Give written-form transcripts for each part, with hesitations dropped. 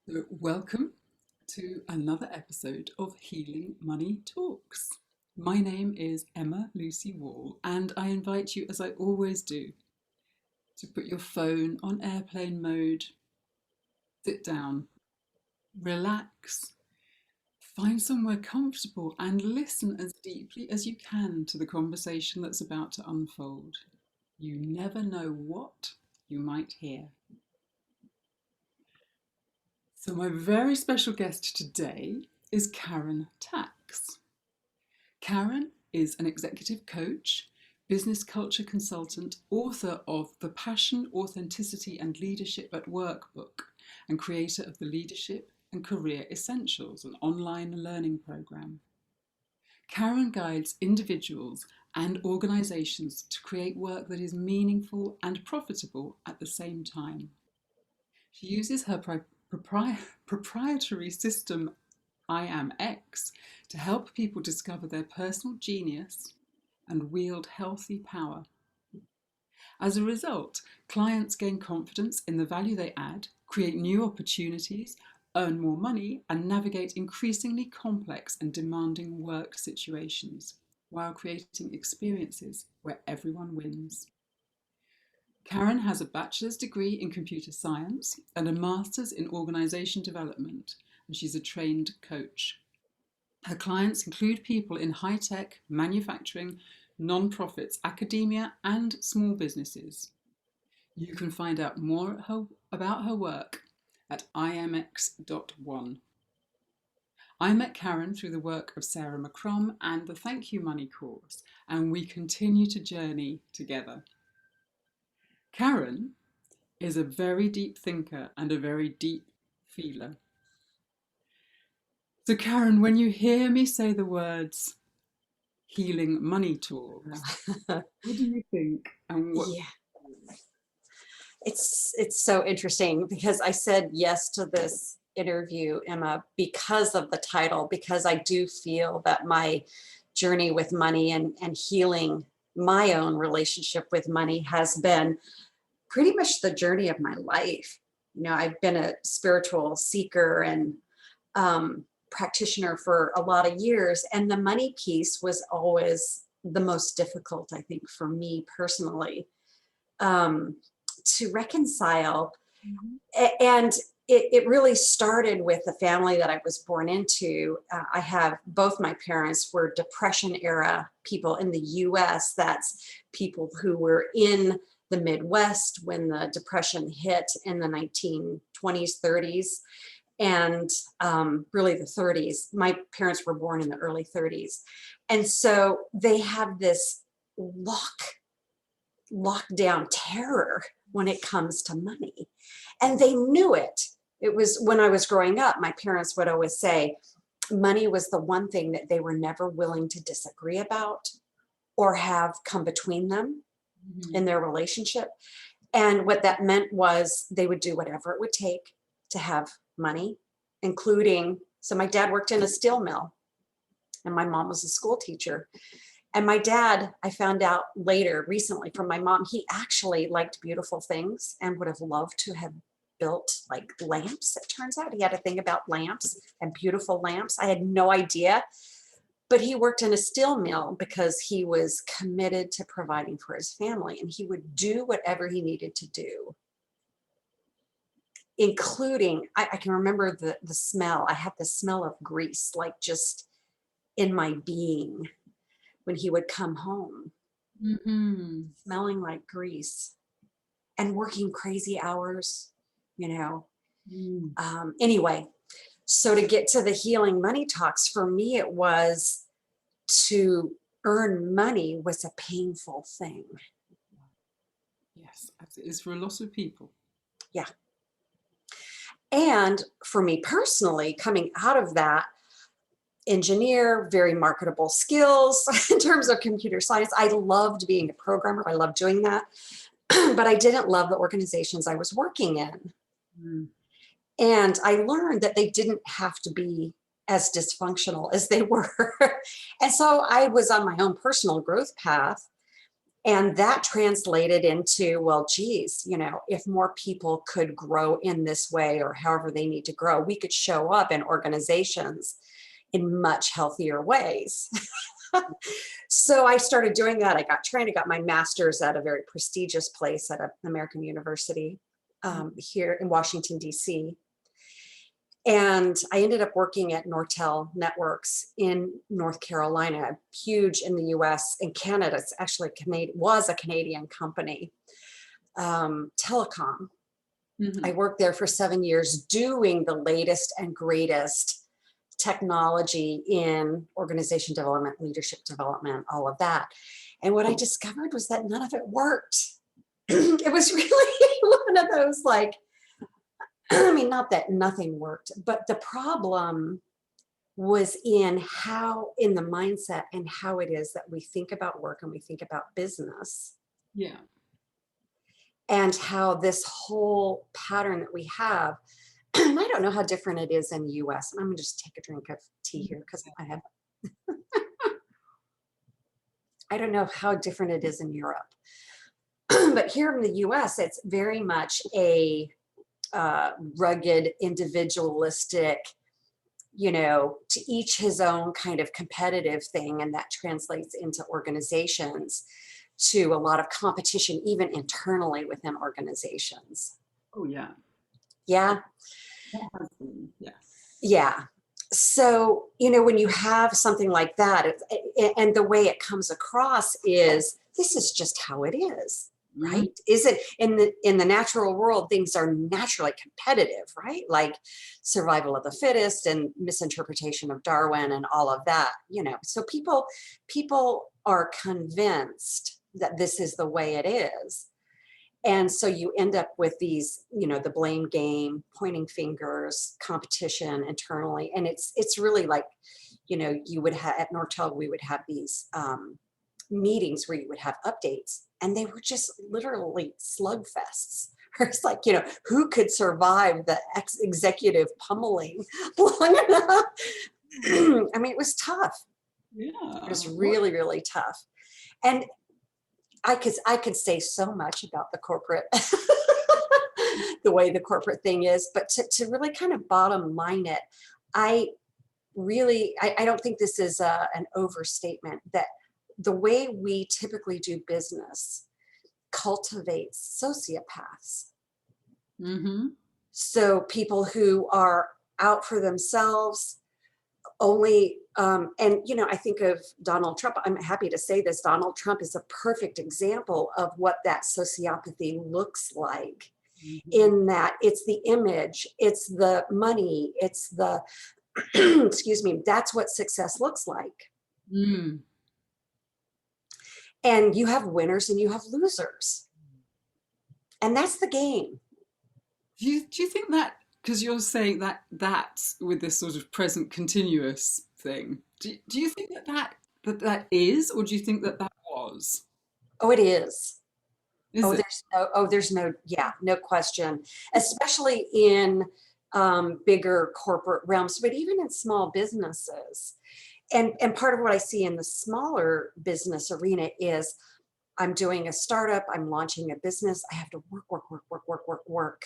So welcome to another episode of Healing Money Talks. My name is Emma Lucy Wall, and I invite you, as I always do, to put your phone on airplane mode, sit down, relax, find somewhere comfortable, and listen as deeply as you can to the conversation that's about to unfold. You never know what you might hear. So, my very special guest today is Karen Tax. Karen is an executive coach, business culture consultant, author of The Passion, Authenticity and Leadership at Work book, and creator of the Leadership and Career Essentials, an online learning program. Karen guides individuals and organizations to create work that is meaningful and profitable at the same time. She uses her proprietary system I Am X to help people discover their personal genius and wield healthy power. As a result, clients gain confidence in the value they add, create new opportunities, earn more money, and navigate increasingly complex and demanding work situations while creating experiences where everyone wins. Karen has a bachelor's degree in computer science and a master's in organization development, and she's a trained coach. Her clients include people in high tech, manufacturing, non-profits, academia, and small businesses. You can find out more about her work at imx.one. I met Karen through the work of Sarah McCrum and the Thank You Money course, and we continue to journey together. Karen is a very deep thinker and a very deep feeler. So, Karen, when you hear me say the words healing money talks, what do you think? And what? Yeah, it's so interesting because I said yes to this interview, Emma, because of the title, because I do feel that my journey with money and healing my own relationship with money has been pretty much the journey of my life. I've been a spiritual seeker and practitioner for a lot of years, and the money piece was always the most difficult, I think, for me personally. Um, to reconcile. Mhm. And it really started with the family that I was born into. I have both my parents were Depression era people in the US. That's people who were in the Midwest when the Depression hit in the 1920s, 30s, and really the 30s. My parents were born in the early 30s. And so they have this lockdown terror when it comes to money. And they knew it. It was when I was growing up, my parents would always say money was the one thing that they were never willing to disagree about or have come between them Mhm. in their relationship. And what that meant was they would do whatever it would take to have money, including, so my dad worked in a steel mill and my mom was a school teacher. And my dad, I found out later recently from my mom, he actually liked beautiful things and would have loved to have built like lamps. It turns out he had a thing about lamps and beautiful lamps. I had no idea. But he worked in a steel mill because he was committed to providing for his family, and he would do whatever he needed to do, including, I can remember the smell. I had the smell of grease, like just in my being when he would come home, Mhm. smelling like grease and working crazy hours, you know. Mm. Anyway, so to get to the healing money talks, for me, it was to earn money was a painful thing. Yes, as it is for a lot of people. Yeah. And for me personally, coming out of that, engineer, very marketable skills in terms of computer science. I loved being a programmer. I loved doing that. But I didn't love the organizations I was working in. Mm. And I learned that they didn't have to be as dysfunctional as they were. And so I was on my own personal growth path. And that translated into, well, geez, if more people could grow in this way or however they need to grow, we could show up in organizations in much healthier ways. So I started doing that. I got trained, I got my master's at a very prestigious place at an American university here in Washington, D.C. And I ended up working at Nortel Networks in North Carolina, huge in the US and Canada. It's actually was a Canadian company, telecom. I worked there for 7 years doing the latest and greatest technology in organization development, leadership development, all of that. And what I discovered was that none of it worked. It was really one of those like, I mean, not that nothing worked, but the problem was in the mindset and how it is that we think about work and we think about business. Yeah. And how this whole pattern that we have, and I don't know how different it is in the US. And I'm gonna just take a drink of tea here because I don't know how different it is in Europe. But here in the US, it's very much a rugged, individualistic, to each his own kind of competitive thing. And that translates into organizations to a lot of competition, even internally within organizations. Oh, yeah. Yeah. That has been, yeah. Yeah. So, when you have something like that, and the way it comes across is, this is just how it is. Right? Is it in the natural world, things are naturally competitive, right? Like survival of the fittest and misinterpretation of Darwin and all of that, so people are convinced that this is the way it is. And so you end up with these, the blame game, pointing fingers, competition internally. And it's really like, you would have at Nortel, we would have these meetings where you would have updates, and they were just literally slugfests. It's like, who could survive the executive pummeling long enough? I mean, it was tough. Yeah. It was really, really tough. And I could say so much about the corporate, the way the corporate thing is, but to really kind of bottom line it, I don't think this is an overstatement that the way we typically do business cultivates sociopaths. So people who are out for themselves only, and I think of Donald Trump. I'm happy to say this. Donald Trump is a perfect example of what that sociopathy looks like, in that it's the image, it's the money, it's the, excuse me, that's what success looks like. And you have winners and you have losers. And that's the game. Do you think that, because you're saying that that's with this sort of present continuous thing, do you think that is, or do you think that was? Oh, it is. Is it? There's no question, especially in bigger corporate realms, but even in small businesses. And part of what I see in the smaller business arena is, I'm doing a startup, I'm launching a business, I have to work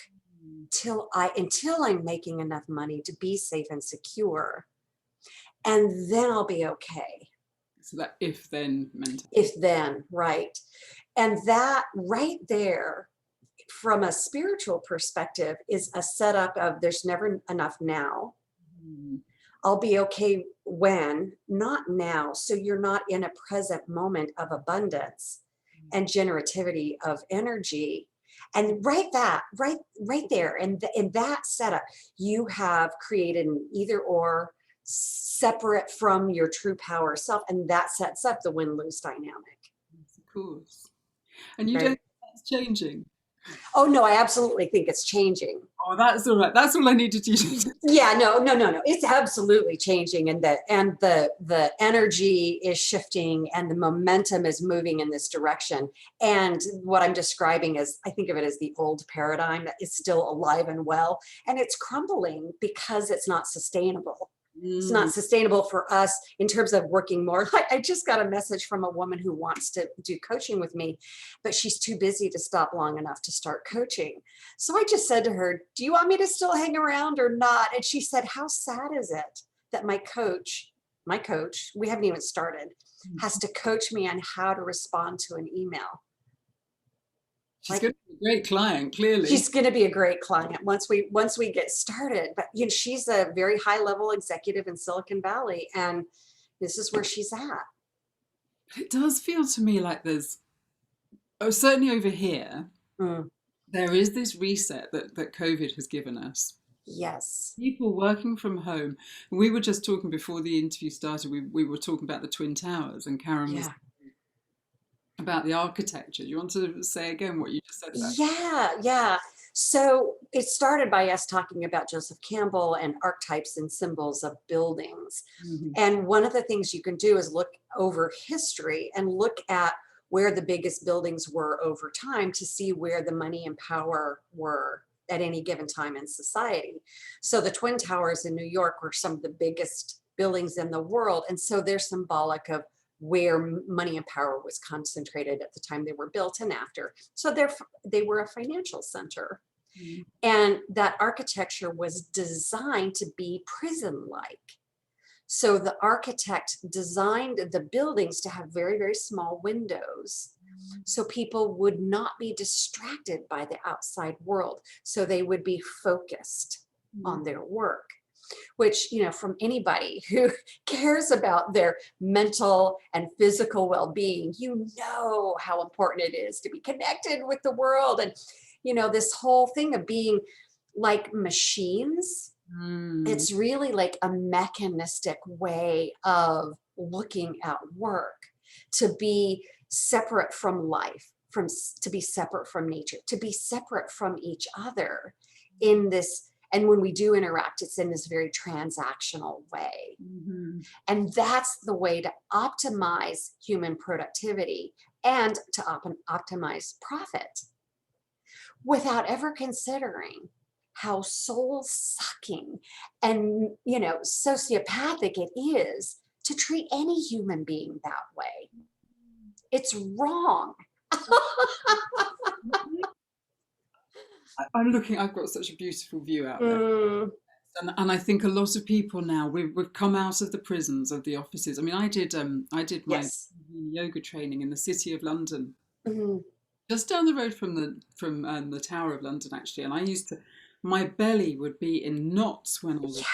until I'm making enough money to be safe and secure. And then I'll be okay. So that if then mentality. If then, right. And that right there, from a spiritual perspective, is a setup of there's never enough now. I'll be okay when, not now. So you're not in a present moment of abundance and generativity of energy. And right there, and in that setup, you have created an either or, separate from your true power self, and that sets up the win-lose dynamic. Of course. And you don't think that's changing? Oh no, I absolutely think it's changing. Oh, that's all right. That's all I needed you to do. Yeah, no. It's absolutely changing, and the energy is shifting, and the momentum is moving in this direction. And what I'm describing is, I think of it as the old paradigm that is still alive and well, and it's crumbling because it's not sustainable. It's not Mm. sustainable for us in terms of working more. I just got a message from a woman who wants to do coaching with me, but she's too busy to stop long enough to start coaching. So I just said to her, do you want me to still hang around or not? And she said, how sad is it that my coach, we haven't even started, has to coach me on how to respond to an email. She's Like, going to be a great client, clearly. she's going to be a great client once we get started. But she's a very high level executive in Silicon Valley, and this is where she's at. It does feel to me like there's, oh, certainly over here, Mm, there is this reset that COVID has given us. yes. People working from home. We were just talking before the interview started, we were talking about the Twin Towers, and Karen was Yeah. about the architecture. Do you want to say again what you just said about? Yeah. So it started by us talking about Joseph Campbell and archetypes and symbols of buildings. Mhm. And one of the things you can do is look over history and look at where the biggest buildings were over time to see where the money and power were at any given time in society. So the Twin Towers in New York were some of the biggest buildings in the world. And so they're symbolic of where money and power was concentrated at the time they were built and after. So they were a financial center. Mhm. And that architecture was designed to be prison-like. So the architect designed the buildings to have very, very small windows so people would not be distracted by the outside world. So they would be focused on their work, which, from anybody who cares about their mental and physical well-being, how important it is to be connected with the world. And, this whole thing of being like machines, Mm. it's really like a mechanistic way of looking at work, to be separate from life, to be separate from nature, to be separate from each other in this. And when we do interact, it's in this very transactional way. Mhm. And that's the way to optimize human productivity and to optimize profit, without ever considering how soul sucking and sociopathic it is to treat any human being that way. It's wrong. I'm looking, I've got such a beautiful view out there. Mm, And I think a lot of people now, we've come out of the prisons, of the offices. I mean, I did my yes. yoga training in the City of London, Mhm. just down the road from the Tower of London, actually. And I used to, my belly would be in knots when I was, Yeah,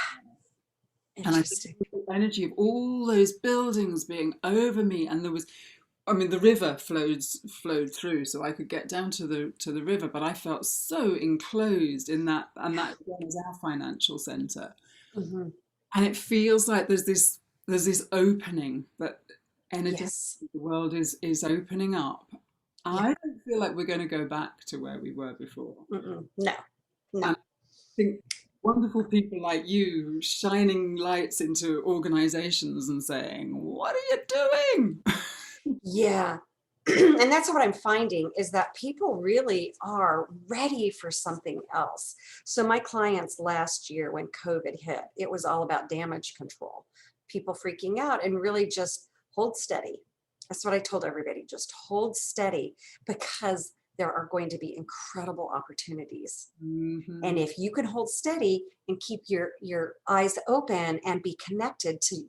and I think interesting. the energy of all those buildings being over me, and there was, I mean, the river flowed through, so I could get down to the river, but I felt so enclosed in that, and that again is our financial centre. Mhm. And it feels like there's this opening, that energetically Yes. the world is opening up. Yeah. I don't feel like we're going to go back to where we were before. No, no. And I think wonderful people like you shining lights into organizations and saying, what are you doing? Yeah. And that's what I'm finding, is that people really are ready for something else. So my clients last year when COVID hit, it was all about damage control, people freaking out, and really just hold steady. That's what I told everybody, just hold steady, because there are going to be incredible opportunities. And Mhm. if you can hold steady and keep your eyes open and be connected to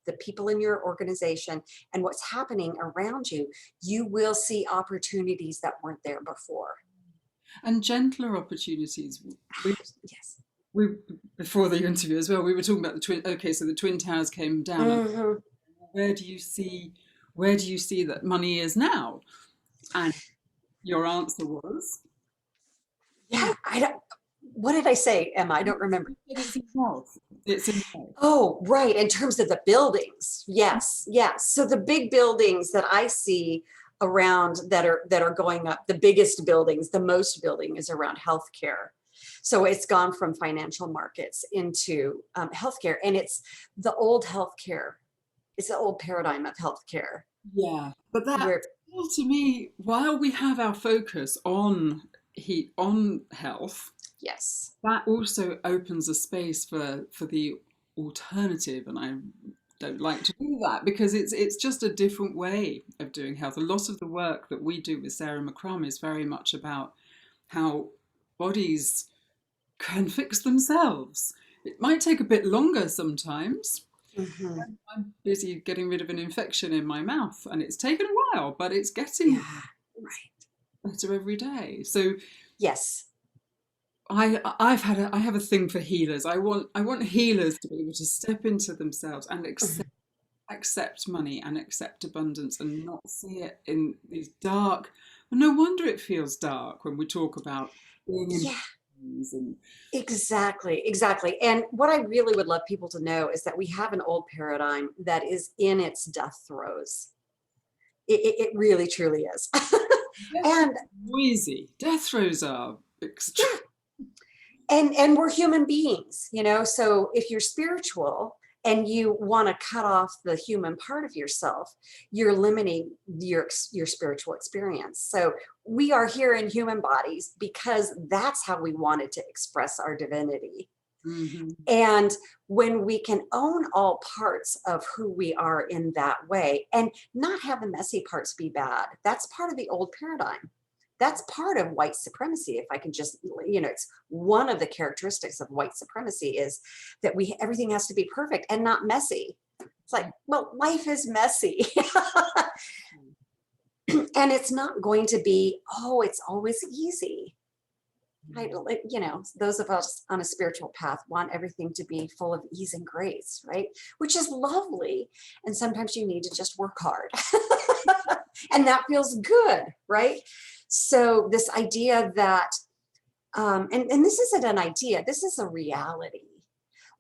the people in your organization and what's happening around you, you will see opportunities that weren't there before. And gentler opportunities. We, Yes. we before the interview as well, we were talking about the twin. Okay, so the twin towers came down, and Hmm. where do you see where do you see that money is now? And your answer was, Yeah. I don't. What did I say, Emma? I don't remember. it's in health. It's in health. Oh, right. In terms of the buildings. Yes. Yes. So the big buildings that I see around that are going up, the biggest buildings, the most building is around healthcare. So it's gone from financial markets into healthcare, and it's the old healthcare. It's the old paradigm of healthcare Yeah, but that where, still, to me, while we have our focus on heat, on health, yes. that also opens a space for the alternative, and I don't like to do that because it's just a different way of doing health. A lot of the work that we do with Sarah McCrum is very much about how bodies can fix themselves. It might take a bit longer sometimes. Hmm. I'm busy getting rid of an infection in my mouth, and it's taken a while, but it's getting Yeah. Right. better every day. So Yes. I have a thing for healers. I want healers to be able to step into themselves and Mhm. accept money and accept abundance and not see it in these dark. And no wonder it feels dark when we talk about being in Yeah. prisons and Exactly, exactly. And what I really would love people to know is that we have an old paradigm that is in its death throes. It really truly is. death And noisy. Death throes are extreme. yeah, and we're human beings, you know. So if you're spiritual and you want to cut off the human part of yourself, you're limiting your spiritual experience. So we are here in human bodies because that's how we wanted to express our divinity. Hmm. And when we can own all parts of who we are in that way and not have the messy parts be bad, that's part of the old paradigm. That's part of white supremacy. If I can just, you know, it's one of the characteristics of white supremacy is that everything has to be perfect and not messy. It's like, well, life is messy. And it's not going to be, oh, it's always easy. You know, those of us on a spiritual path want everything to be full of ease and grace, right? Which is lovely. And sometimes you need to just work hard. And that feels good, right? So, this idea that, and this isn't an idea, this is a reality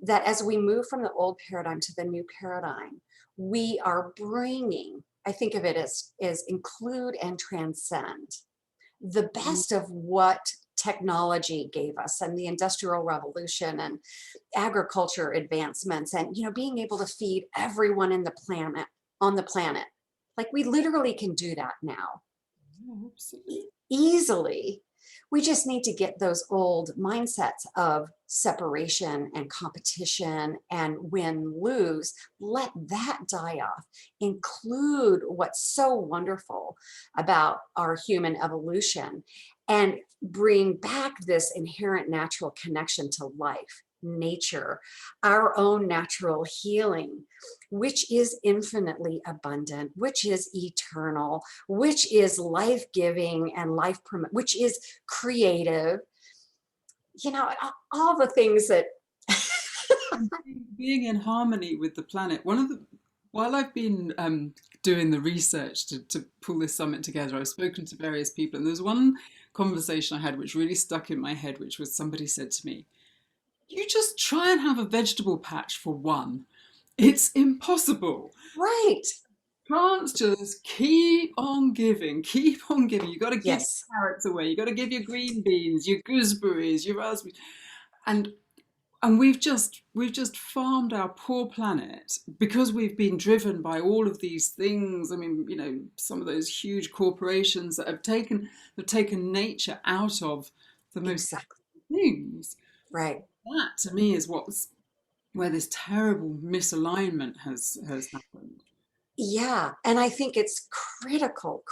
that as we move from the old paradigm to the new paradigm, we are bringing, I think of it as include and transcend the best of what technology gave us and the industrial revolution and agriculture advancements and, you know, being able to feed everyone in the planet on the planet, like we literally can do that now Absolutely. easily. We just need to get those old mindsets of separation and competition and win lose, let that die off. Include what's so wonderful about our human evolution and bring back this inherent natural connection to life, nature, our own natural healing, which is infinitely abundant, which is eternal, which is life-giving and which is creative, you know, all the things that And being in harmony with the planet. While I've been doing the research to pull this summit together, I've spoken to various people, and there's one conversation I had which really stuck in my head, which was somebody said to me, "You just try and have a vegetable patch for one. It's impossible. right. Plants just keep on giving, keep on giving. You got to give your Yes, carrots away. You got to give your green beans, your gooseberries, your raspberries, and we've just farmed our poor planet because we've been driven by all of these things. I mean, you know, some of those huge corporations that have taken nature out of the most exactly. things. Right. That to me is what's where this terrible misalignment has happened. Yeah. And I think it's critical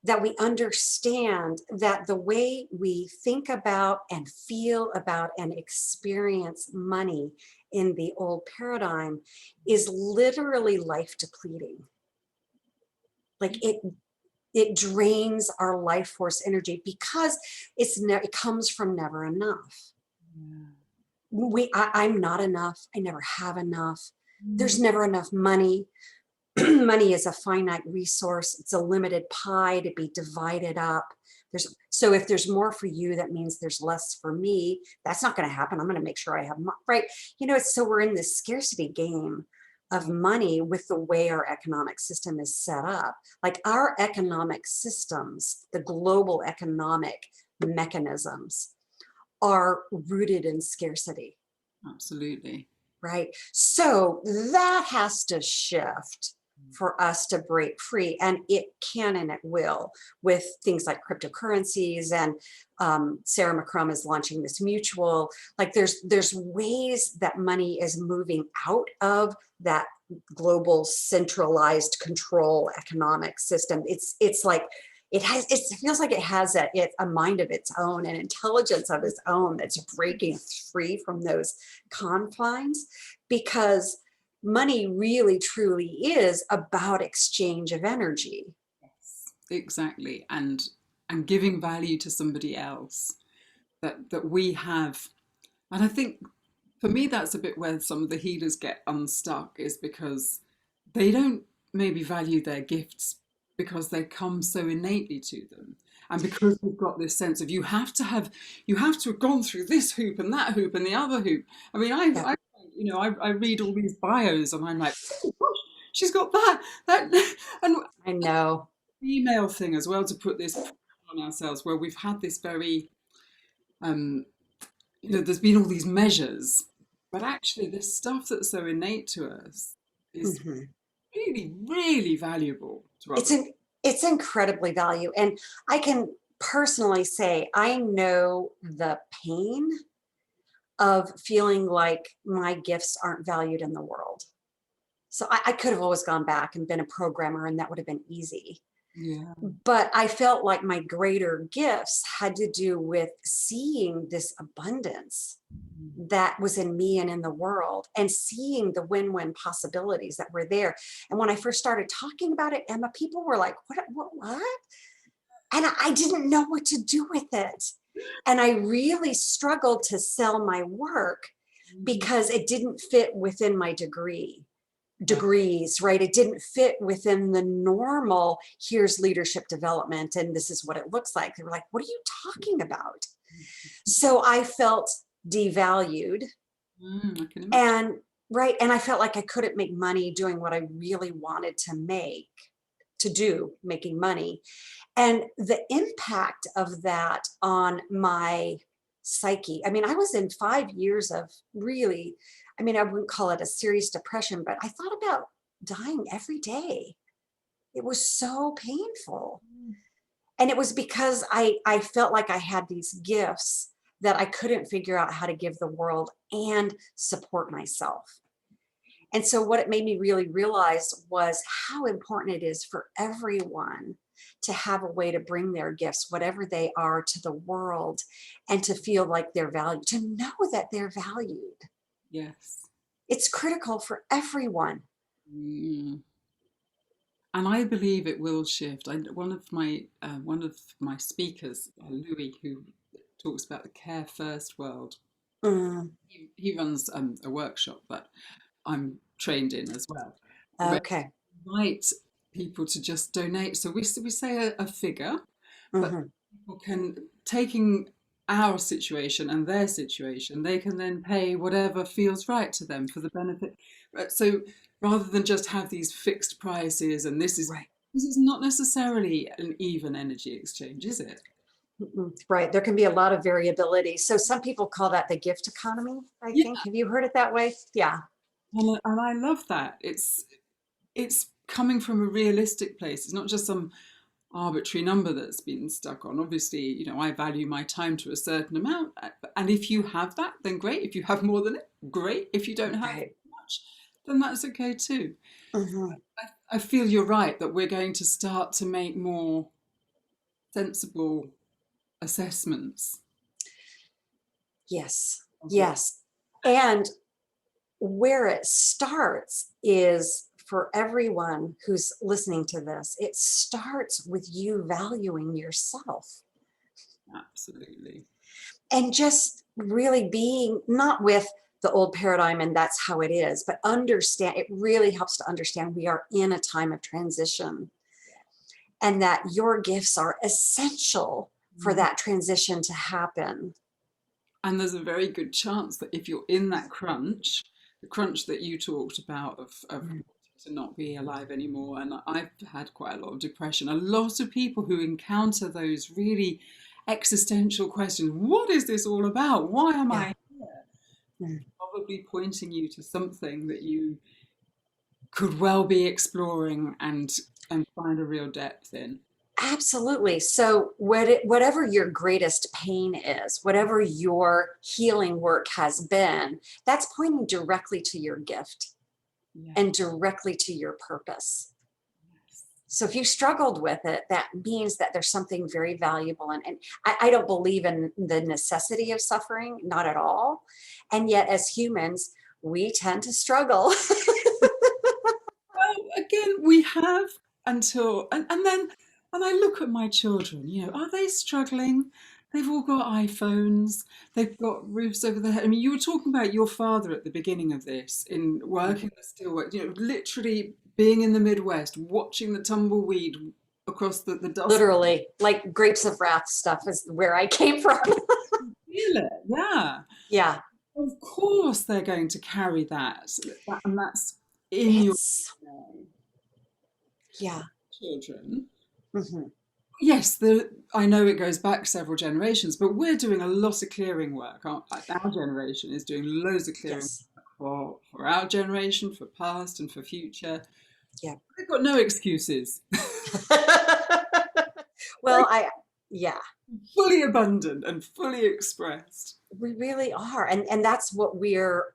that we understand that the way we think about and feel about and experience money in the old paradigm is literally life depleting. Like it drains our life force energy because it comes from never enough. Yeah. I'm not enough. I never have enough. Mm. There's never enough money. Money is a finite resource. It's a limited pie to be divided up. So if there's more for you, that means there's less for me. That's not going to happen. I'm going to make sure I have right. You know, so we're in this scarcity game of money with the way our economic system is set up. Like our economic systems, the global economic mechanisms are rooted in scarcity, Absolutely. right? So that has to shift. for us to break free. And it can and it will, with things like cryptocurrencies, and Sarah McCrum is launching this mutual. Like there's ways that money is moving out of that global centralized control economic system. It's like it feels like it has a mind of its own, an intelligence of its own, that's breaking free from those confines, because money really truly is about exchange of energy. Yes, exactly. And giving value to somebody else that we have. And I think for me that's a bit where some of the healers get unstuck, is because they don't maybe value their gifts because they come so innately to them. And because we've got this sense of you have to have gone through this hoop and that hoop and the other hoop. I mean, Yeah, I read all these bios and I'm like, oh gosh, she's got that, and I know. female thing as well, to put this on ourselves, where we've had this very, um, there's been all these measures, but actually, this stuff that's so innate to us is Mhm. really, really valuable to It's others. it's incredibly value. And I can personally say I know the pain of feeling like my gifts aren't valued in the world. So I could have always gone back and been a programmer, and that would have been easy. Yeah. But I felt like my greater gifts had to do with seeing this abundance that was in me and in the world, and seeing the win-win possibilities that were there. And when I first started talking about it, Emma, people were like, what? And I didn't know what to do with it. And I really struggled to sell my work Mhm. because it didn't fit within my degrees, right? It didn't fit within the normal, here's leadership development and this is what it looks like. They were like, what are you talking about? So I felt devalued, I can imagine. and right, and I felt like I couldn't make money doing what I really wanted to do, making money. And the impact of that on my psyche, I mean, I was in 5 years of really, I mean, I wouldn't call it a serious depression, but I thought about dying every day. It was so painful. And it was because I felt like I had these gifts that I couldn't figure out how to give the world and support myself. And so what it made me really realize was how important it is for everyone to have a way to bring their gifts, whatever they are, to the world, and to feel like they're valued, to know that they're valued. Yes. It's critical for everyone. Mm. And I believe it will shift. One of my speakers, Louis, who talks about the care first world, Mm, he runs a workshop that I'm trained in as well, where okay. we invite people to just donate. So we say a figure, but Hmm. people can, taking our situation and their situation, they can then pay whatever feels right to them for the benefit. So rather than just have these fixed prices, and Right. this is not necessarily an even energy exchange, is it? Right. There can be a lot of variability. So some people call that the gift economy, I Yeah, think. Have you heard it that way? Yeah. and I love that. It's coming from a realistic place. It's not just some arbitrary number that's been stuck on. Obviously, I value my time to a certain amount, and if you have that, then great. If you have more than it, great. If you don't have Right. much, then that's okay too. Hmm. I feel you're right that we're going to start to make more sensible assessments Yes. of what. Yes. And where it starts is for everyone who's listening to this, it starts with you valuing yourself Absolutely. and just really being not with the old paradigm and that's how it is, but understand it really helps to understand we are in a time of transition, and that your gifts are essential for Mhm. that transition to happen. And there's a very good chance that if you're in that crunch, the crunch that you talked about of Mm. to not be alive anymore, and I've had quite a lot of depression. A lot of people who encounter those really existential questions, what is this all about? Why am Yeah. I here? Mm. Probably pointing you to something that you could well be exploring and find a real depth in. Absolutely. So whatever your greatest pain is, whatever your healing work has been, that's pointing directly to your gift Yeah. and directly to your purpose. Yes. So if you struggled with it, that means that there's something very valuable. And I don't believe in the necessity of suffering, not at all. And yet, as humans, we tend to struggle. Well, again, we have until, and then, and I look at my children, are they struggling? They've all got iPhones, they've got roofs over their head. I mean, you were talking about your father at the beginning of this, in working the steelwork, literally being in the Midwest, watching the tumbleweed across the dust. Literally, like grapes of wrath stuff is where I came from. Feel it, yeah. Yeah, Of course, they're going to carry and that's in your it's, yeah. children. Hmm. Yes, I know it goes back several generations, but we're doing a lot of clearing work. Our generation is doing loads of clearing Yes. work for our generation, for past and for future. Yeah. They've got no excuses. Well, yeah, Fully abundant and fully expressed. we really are. And that's what we're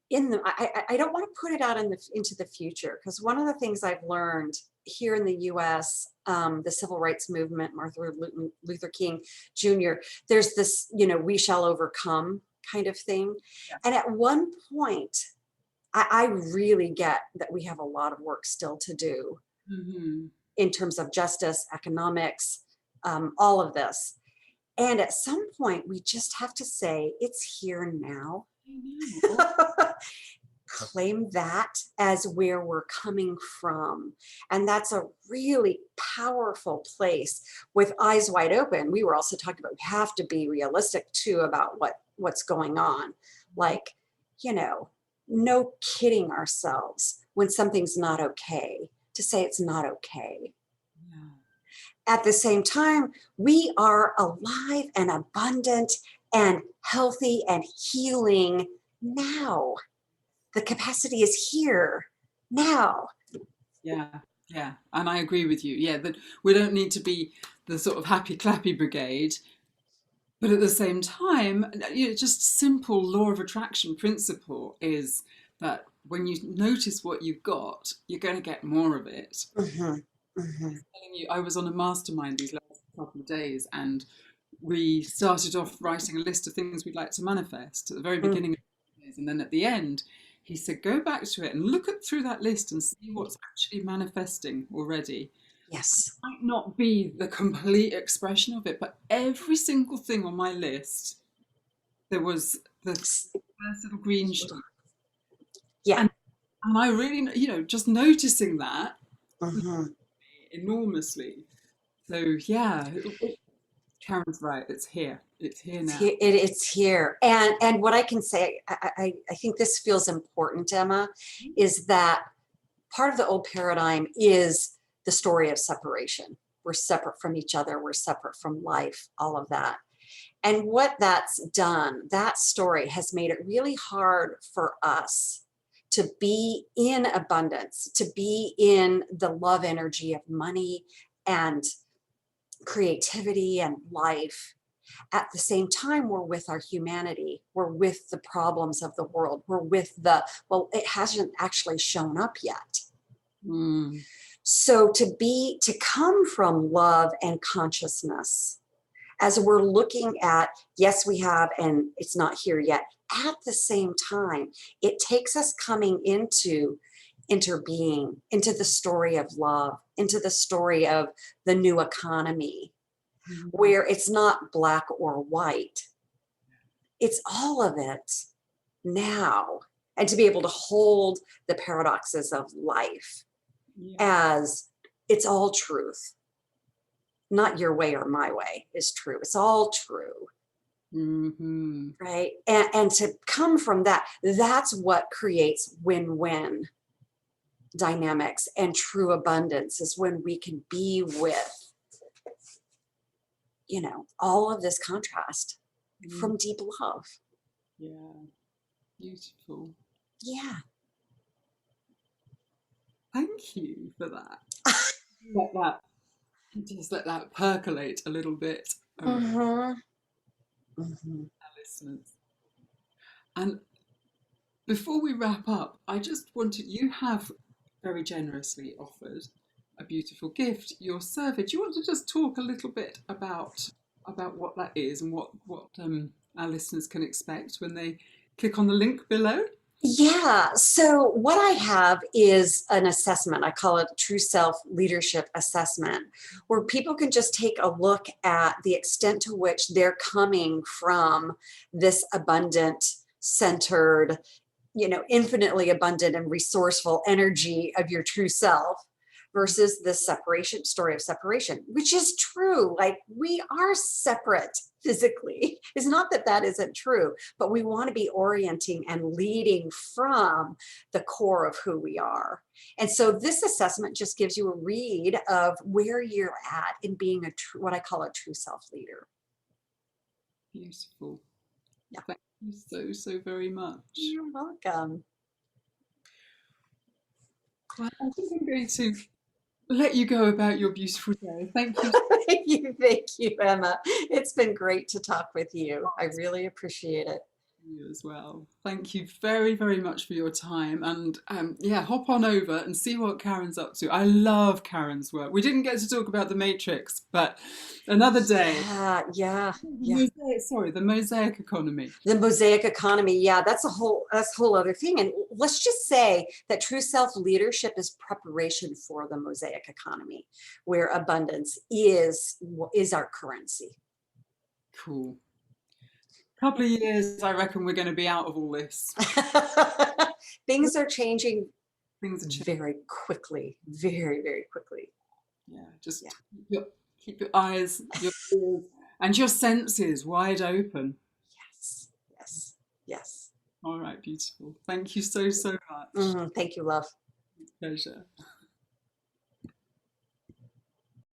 in the, I don't want to put it out into the future, because one of the things I've learned here in the US, the civil rights movement, Martin Luther King Jr., there's this, we shall overcome kind of thing. Yeah. And at one point, I really get that we have a lot of work still to do Mm-hmm. in terms of justice, economics, all of this. And at some point, we just have to say, it's here now. I know. Claim that as where we're coming from. And that's a really powerful place with eyes wide open. We were also talking about we have to be realistic too about what's going on. Like, no kidding ourselves when something's not okay, to say it's not okay. Yeah. At the same time, we are alive and abundant and healthy and healing now. The capacity is here now. Yeah, yeah, and I agree with you. Yeah, that we don't need to be the sort of happy clappy brigade, but at the same time, just simple law of attraction principle is that when you notice what you've got, you're going to get more of it. Mm-hmm. Mm-hmm. Telling you, I was on a mastermind these last couple of days, and we started off writing a list of things we'd like to manifest at the very Mm. beginning of the days, and then at the end, he said, go back to it and look through that list and see what's actually manifesting already. Yes. Might not be the complete expression of it, but every single thing on my list, there was the first little green sheet. Yeah. And I really, just noticing that Mm-hmm. enormously. So, yeah, Karen's right. It's here. It's here now. It's here. And what I can say, I think this feels important, Emma, is that part of the old paradigm is the story of separation. We're separate from each other. We're separate from life, all of that. And what that's done, that story has made it really hard for us to be in abundance, to be in the love energy of money and creativity and life. At the same time, we're with our humanity. We're with the problems of the world. We're with well, it hasn't actually shown up yet. Mm. So to come from love and consciousness, as we're looking at, yes, we have, and it's not here yet. At the same time, it takes us coming into interbeing, into the story of love, into the story of the new economy, where it's not black or white. It's all of it now. And to be able to hold the paradoxes of life as it's all truth. Not your way or my way is true. It's all true. Mm-hmm. Right. And to come from that, that's what creates win-win dynamics and true abundance, is when we can be with, all of this contrast from deep love. Yeah. Beautiful. Yeah. Thank you for that. Let that just let that percolate a little bit over Mm-hmm. Mm-hmm. our listeners. And before we wrap up, I just wanted, you have very generously offered a beautiful gift, your survey. Do you want to just talk a little bit about what that is and what our listeners can expect when they click on the link below? Yeah. So what I have is an assessment. I call it a True Self Leadership Assessment, where people can just take a look at the extent to which they're coming from this abundant, centered, infinitely abundant and resourceful energy of your true self versus this separation story of separation, which is true. Like, we are separate physically. It's not that that isn't true, but we want to be orienting and leading from the core of who we are. And so this assessment just gives you a read of where you're at in being what I call a true self leader. Beautiful. Yeah. Thank you so, so very much. You're welcome. Well, I think I'm going to let you go about your beautiful day. Thank you. Thank you, Emma. It's been great to talk with you. I really appreciate it. You as well. Thank you very, very much for your time. And yeah, hop on over and see what Karen's up to. I love Karen's work. We didn't get to talk about the Matrix, but another day. Yeah. The mosaic economy. The mosaic economy. Yeah, that's a whole other thing. And let's just say that true self leadership is preparation for the mosaic economy, where abundance is our currency. Cool. Couple of years, I reckon we're going to be out of all this. Things are changing. Things are changing very quickly, very, very quickly. Yeah, just keep your eyes, your ears, and your senses wide open. Yes. All right, beautiful. Thank you so, so much. Thank you, love. Pleasure.